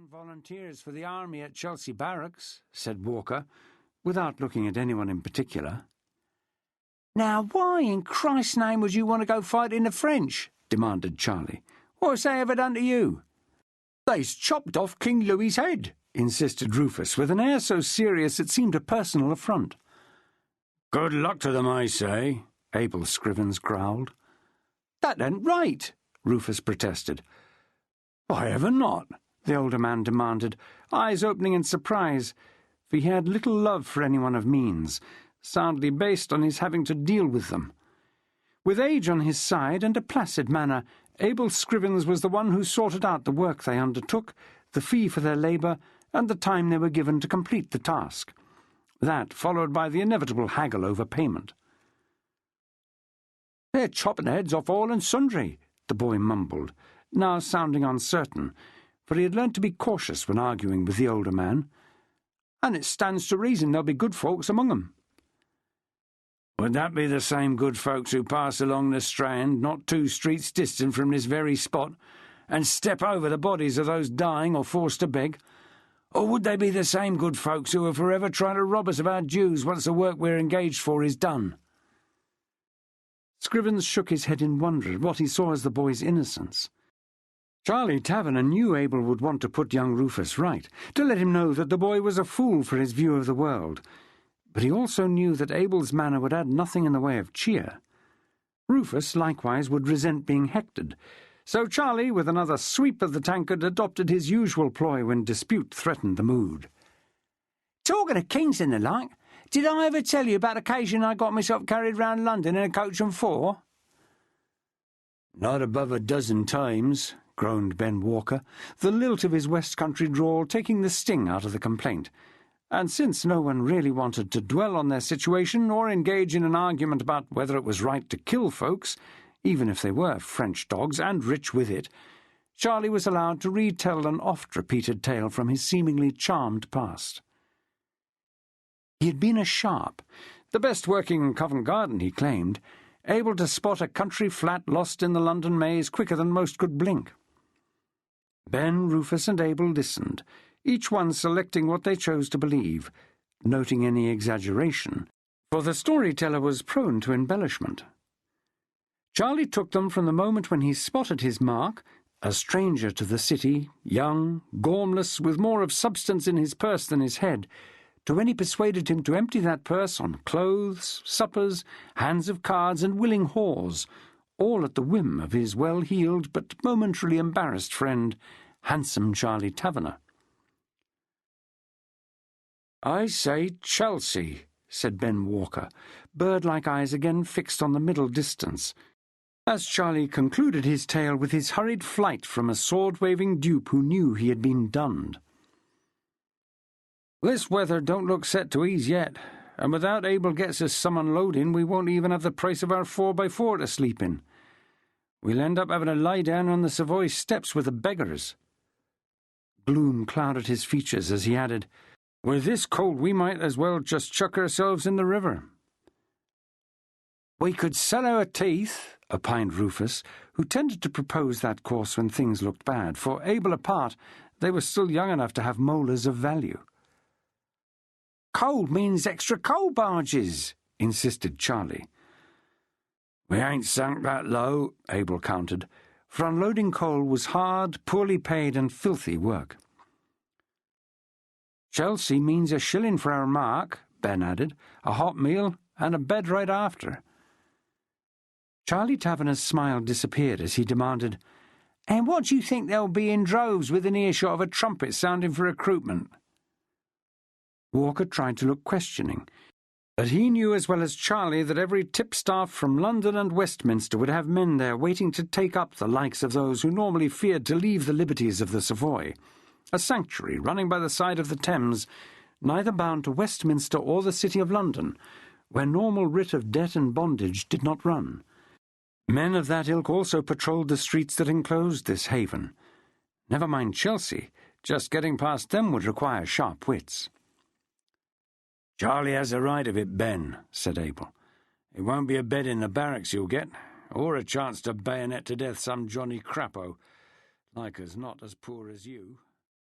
volunteers for the army at Chelsea Barracks," said Walker, without looking at anyone in particular. "Now, why in Christ's name would you want to go fighting the French?" demanded Charlie. "What's they ever done to you?" "They's chopped off King Louis's head," insisted Rufus, with an air so serious it seemed a personal affront. "Good luck to them, I say," Abel Scrivens growled. "That ain't right," Rufus protested. "Why ever not?" the older man demanded, eyes opening in surprise, for he had little love for anyone of means, soundly based on his having to deal with them. With age on his side and a placid manner, Abel Scrivens was the one who sorted out the work they undertook, the fee for their labour, and the time they were given to complete the task. That followed by the inevitable haggle over payment. "They're chopping heads off all and sundry," the boy mumbled, now sounding uncertain, for he had learnt to be cautious when arguing with the older man. "And it stands to reason there'll be good folks among 'em." "Would that be the same good folks who pass along the Strand, not 2 streets distant from this very spot, and step over the bodies of those dying or forced to beg? Or would they be the same good folks who are forever trying to rob us of our dues once the work we're engaged for is done?" Scrivens shook his head in wonder at what he saw as the boy's innocence. Charlie Taverner knew Abel would want to put young Rufus right, to let him know that the boy was a fool for his view of the world, but he also knew that Abel's manner would add nothing in the way of cheer. Rufus, likewise, would resent being hectored, so Charlie, with another sweep of the tankard, adopted his usual ploy when dispute threatened the mood. "Talking of kings and the like, did I ever tell you about the occasion I got myself carried round London in a coach and four?" "Not above a dozen times," groaned Ben Walker, the lilt of his West Country drawl taking the sting out of the complaint. And since no one really wanted to dwell on their situation or engage in an argument about whether it was right to kill folks, even if they were French dogs and rich with it, Charlie was allowed to retell an oft-repeated tale from his seemingly charmed past. He had been a sharp, the best working in Covent Garden, he claimed, able to spot a country flat lost in the London maze quicker than most could blink. Ben, Rufus, and Abel listened, each one selecting what they chose to believe, noting any exaggeration, for the storyteller was prone to embellishment. Charlie took them from the moment when he spotted his mark, a stranger to the city, young, gormless, with more of substance in his purse than his head, to when he persuaded him to empty that purse on clothes, suppers, hands of cards, and willing whores, all at the whim of his well-heeled but momentarily embarrassed friend, handsome Charlie Taverner. "I say Chelsea," said Ben Walker, bird-like eyes again fixed on the middle distance, as Charlie concluded his tale with his hurried flight from a sword-waving dupe who knew he had been dunned. "This weather don't look set to ease yet, and without Abel gets us some unloading, we won't even have the price of our 4x4 to sleep in. We'll end up having to lie down on the Savoy steps with the beggars." Gloom clouded his features as he added, "With this cold we might as well just chuck ourselves in the river." "We could sell our teeth," opined Rufus, who tended to propose that course when things looked bad, for, Abel apart, they were still young enough to have molars of value. "Cold means extra coal barges," insisted Charlie. "We ain't sunk that low," Abel countered, for unloading coal was hard, poorly paid, and filthy work. "Chelsea means a shilling for our mark," Ben added, "a hot meal, and a bed right after." Charlie Taverner's smile disappeared as he demanded, "And what do you think there'll be in droves within earshot of a trumpet sounding for recruitment?" Walker tried to look questioning, but he knew as well as Charlie that every tipstaff from London and Westminster would have men there waiting to take up the likes of those who normally feared to leave the liberties of the Savoy, a sanctuary running by the side of the Thames, neither bound to Westminster or the City of London, where normal writ of debt and bondage did not run. Men of that ilk also patrolled the streets that enclosed this haven. Never mind Chelsea, just getting past them would require sharp wits. "Charlie has a right of it, Ben," said Abel. "It won't be a bed in the barracks you'll get, or a chance to bayonet to death some Johnny Crapo, like as not as poor as you."